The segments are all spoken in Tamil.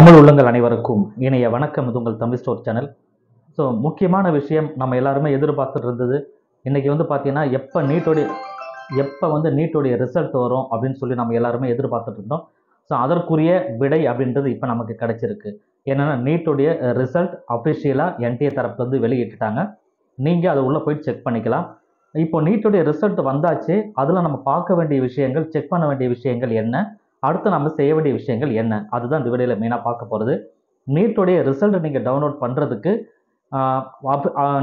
தமிழ் உள்ளங்கள் அனைவருக்கும் இணைய வணக்கம். இது உங்கள் தமிழ் ஸ்டோர் சேனல். ஸோ முக்கியமான விஷயம் நம்ம எல்லாருமே எதிர்பார்த்துட்டு இருந்தது. இன்றைக்கி வந்து பார்த்தீங்கன்னா எப்போ நீட்டோடைய ரிசல்ட் வரும் அப்படின்னு சொல்லி நம்ம எல்லாருமே எதிர்பார்த்துட்டு இருந்தோம். ஸோ அதற்குரிய விடை அப்படின்றது இப்போ நமக்கு கிடைச்சிருக்கு. என்னென்னா நீட்டோடைய ரிசல்ட் அஃபிஷியலாக என்டிஏ தரப்புலேருந்து வெளியிட்டுட்டாங்க. நீங்கள் அதை உள்ளே போய் செக் பண்ணிக்கலாம். இப்போ நீட்டோடைய ரிசல்ட் வந்தாச்சு. அதில் நம்ம பார்க்க வேண்டிய விஷயங்கள், செக் பண்ண வேண்டிய விஷயங்கள் என்ன, அடுத்து நம்ம செய்ய வேண்டிய விஷயங்கள் என்ன, அதுதான் இந்த வீடியோவில் மெயினாக பார்க்க போகிறது. நீட்டோடைய ரிசல்ட் நீங்கள் டவுன்லோட் பண்ணுறதுக்கு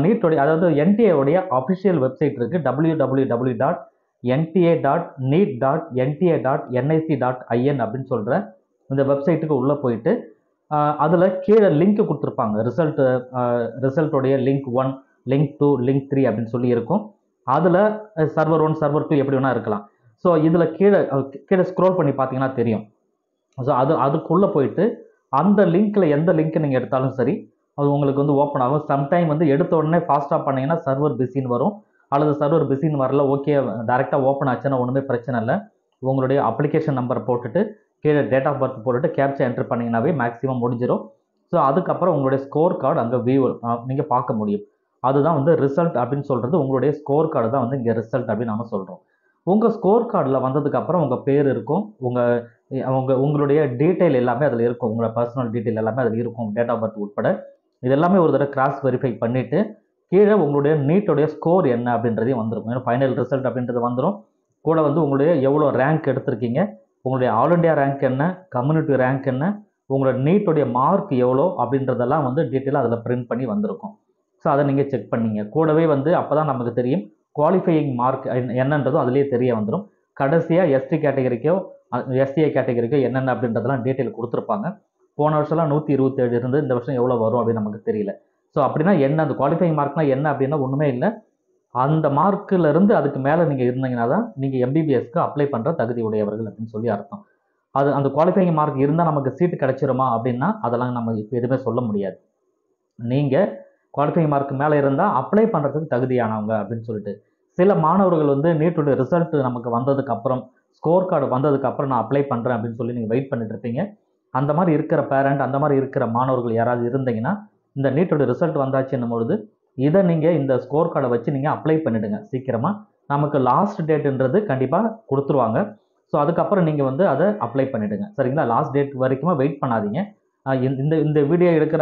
நீட்டோடைய அதாவது என்டிஏவுடைய அஃபிஷியல் வெப்சைட் இருக்குது. www.nta.neet.nta.nic.in அப்படின்னு சொல்கிற இந்த வெப்சைட்டுக்கு உள்ளே போயிட்டு அதில் கீழே லிங்க் கொடுத்துருப்பாங்க. ரிசல்ட்டோடைய லிங்க் 1, லிங்க் 2, லிங்க் 3 அப்படின்னு சொல்லி இருக்கும். அதில் சர்வர் 1, சர்வர் 2 எப்படி வேணால் இருக்கலாம். ஸோ இதில் கீழே ஸ்க்ரோல் பண்ணி பார்த்தீங்கன்னா தெரியும். ஸோ அதுக்குள்ளே போயிட்டு அந்த லிங்க்கில் எந்த லிங்க் நீங்கள் எடுத்தாலும் சரி, அது உங்களுக்கு வந்து ஓப்பன் ஆகும். சம்டைம் வந்து எடுத்த உடனே ஃபாஸ்ட்டாக பண்ணிங்கன்னா சர்வர் பிஸின்னு வரும், அல்லது சர்வர் பிஸின்னு வரல, ஓகே டேரெக்டாக ஓப்பன் ஆச்சுன்னா ஒன்றுமே பிரச்சனை இல்லை. உங்களுடைய அப்ளிகேஷன் நம்பரை போட்டுட்டு கீழே டேட் ஆஃப் பர்த் போட்டுட்டு கேப்சா என்ட்ரு பண்ணிங்கன்னாவே மேக்ஸிமம் முடிஞ்சிடும். ஸோ அதுக்கப்புறம் உங்களுடைய ஸ்கோர் கார்டு அங்கே நீங்கள் பார்க்க முடியும். அதுதான் வந்து ரிசல்ட் அப்படின்னு சொல்கிறது. உங்களுடைய ஸ்கோர் கார்டு தான் வந்து இங்கே ரிசல்ட் அப்படின்னு நம்ம சொல்கிறோம். உங்கள் ஸ்கோர் கார்டில் வந்ததுக்கப்புறம் உங்கள் பேர் இருக்கும், உங்களுடைய டீட்டெயில் எல்லாமே அதில் இருக்கும், உங்களோட பர்சனல் டீட்டெயில் எல்லாமே அதில் இருக்கும், டேட் ஆஃப் பர்த் உட்பட. இது எல்லாமே ஒரு தடவை கிராஸ் வெரிஃபை பண்ணிவிட்டு கீழே உங்களுடைய நீட்டோடைய ஸ்கோர் என்ன அப்படின்றதையும் வந்துடும். ஏன்னா ஃபைனல் ரிசல்ட் அப்படின்றது வந்துடும். கூட வந்து உங்களுடைய எவ்வளோ ரேங்க் எடுத்திருக்கீங்க, உங்களுடைய ஆல் இண்டியா ரேங்க் என்ன, கம்யூனிட்டி ரேங்க் என்ன, உங்களோட நீட்டோடைய மார்க் எவ்வளோ அப்படின்றதெல்லாம் வந்து டீட்டெயிலாக அதில் பிரிண்ட் பண்ணி வந்திருக்கும். ஸோ அதை நீங்கள் செக் பண்ணிங்க. கூடவே வந்து அப்போ தான் நமக்கு தெரியும் குவாலிஃபையிங் மார்க் என்னன்றதும் அதுலேயே தெரிய வந்துடும். கடைசியாக எஸ்டி கேட்டகரிக்கோ எஸ்சிஏ கேட்டகரிக்கோ என்னென்ன அப்படின்றதெல்லாம் டீட்டெயில் கொடுத்துருப்பாங்க. போன வருஷம்லாம் 127 இருந்து இந்த வருஷம் எவ்வளோ வரும் அப்படின்னு நமக்கு தெரியல. ஸோ அப்படின்னா என்ன, அந்த குவாலிஃபையிங் மார்க்னால் என்ன அப்படின்னா ஒன்றுமே இல்லை. அந்த மார்க்கிலிருந்து அதுக்கு மேலே நீங்கள் இருந்தீங்கன்னா தான் நீங்கள் எம்பிபிஎஸ்க்கு அப்ளை பண்ணுற தகுதி உடையவர்கள் அப்படின்னு சொல்லி அர்த்தம். அந்த குவாலிஃபையிங் மார்க் இருந்தால் நமக்கு சீட்டு கிடைச்சிருமா அப்படின்னா அதெல்லாம் நம்ம இப்போ எதுவுமே சொல்ல முடியாது. நீங்கள் குவாலிஃபையிங் மார்க் மேலே இருந்தால் அப்ளை பண்ணுறதுக்கு தகுதியானவங்க அப்படின்னு சொல்லிட்டு சில மாணவர்கள் வந்து நீட்டோட ரிசல்ட் நமக்கு வந்ததுக்கப்புறம், ஸ்கோர் கார்டு வந்ததுக்கப்புறம் நான் அப்ளை பண்ணுறேன் அப்படின்னு சொல்லி நீங்கள் வெயிட் பண்ணிட்டு இருப்பீங்க. அந்த மாதிரி இருக்கிற பேரண்ட், அந்த மாதிரி இருக்கிற மாணவர்கள் யாராவது இருந்தீங்கன்னா இந்த நீட்டோட ரிசல்ட் வந்தாச்சுன்னும் பொழுது இதை நீங்கள் இந்த ஸ்கோர் கார்டை வச்சு நீங்கள் அப்ளை பண்ணிவிடுங்க சீக்கிரமாக. நமக்கு லாஸ்ட் டேட்டுன்றது கண்டிப்பாக கொடுத்துருவாங்க. ஸோ அதுக்கப்புறம் நீங்கள் வந்து அதை அப்ளை பண்ணிவிடுங்க, சரிங்களா? லாஸ்ட் டேட் வரைக்குமே வெயிட் பண்ணாதீங்க. இந்த வீடியோ எடுக்கிற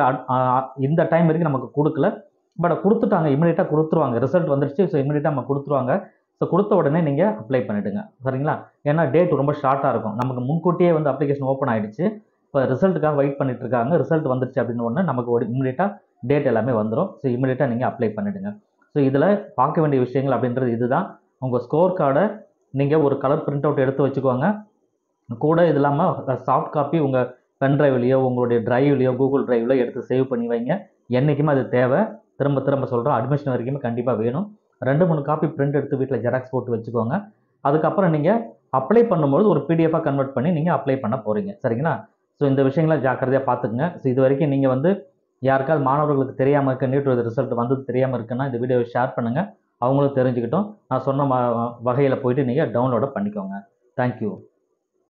இந்த டைம் வரைக்கும் நமக்கு கொடுக்கல, பட் கொடுத்துட்டாங்க, இமீடியட்டாக கொடுத்துருவாங்க. ரிசல்ட் வந்துடுச்சு, ஸோ இமீடியட்டாக நம்ம கொடுத்துருவாங்க. ஸோ கொடுத்த உடனே நீங்கள் அப்ளை பண்ணிவிடுங்க, சரிங்களா? ஏன்னா டேட் ரொம்ப ஷார்ட்டாக இருக்கும். நமக்கு முன்கூட்டியே வந்து அப்ளிகேஷன் ஓப்பன் ஆகிடுச்சு, இப்போ ரிசல்ட்டுக்காக வெயிட் பண்ணிட்டு இருக்காங்க. ரிசல்ட் வந்துடுச்சு அப்படின்னு உடனே நமக்கு ஒரு இமீடியட்டாக டேட் எல்லாமே வந்துடும். ஸோ இமீடியட்டாக நீங்கள் அப்ளை பண்ணிவிடுங்க. ஸோ இதில் பார்க்க வேண்டிய விஷயங்கள் அப்படின்றது இதுதான். உங்கள் ஸ்கோர் கார்டை நீங்கள் ஒரு கலர் பிரிண்ட் அவுட் எடுத்து வச்சுக்கோங்க. கூட இது இல்லாமல் சாஃப்ட் காப்பி உங்கள் பென் ட்ரைவ்லையோ உங்களுடைய ட்ரைவ்லையோ கூகுள் ட்ரைவ்லையோ எடுத்து சேவ் பண்ணி வைங்க. என்றைக்குமே அது தேவை. திரும்ப சொல்கிறோம், அட்மிஷன் வரைக்குமே கண்டிப்பாக வேணும். 2-3 காப்பி பிரிண்ட் எடுத்து வீட்டில் ஜெராக்ஸ் போட்டு வச்சுக்கோங்க. அதுக்கப்புறம் நீங்கள் அப்ளை பண்ணும்போது ஒரு பிடிஎஃபாக கன்வெர்ட் பண்ணி நீங்கள் அப்ளை பண்ண போகிறீங்க, சரிங்களா? ஸோ இந்த விஷயங்களை ஜாக்கிரதையாக பார்த்துக்குங்க. ஸோ இது வரைக்கும் நீங்கள் வந்து யாருக்காவது மாணவர்களுக்கு தெரியாமல் இருக்க, நீட்டோட ரிசல்ட் வந்தது தெரியாமல் இருக்குன்னா இந்த வீடியோவை ஷேர் பண்ணுங்கள், அவங்களும் தெரிஞ்சுக்கிட்டோம். நான் சொன்ன வகையில் போயிட்டு நீங்கள் டவுன்லோட பண்ணிக்கோங்க. தேங்க்யூ.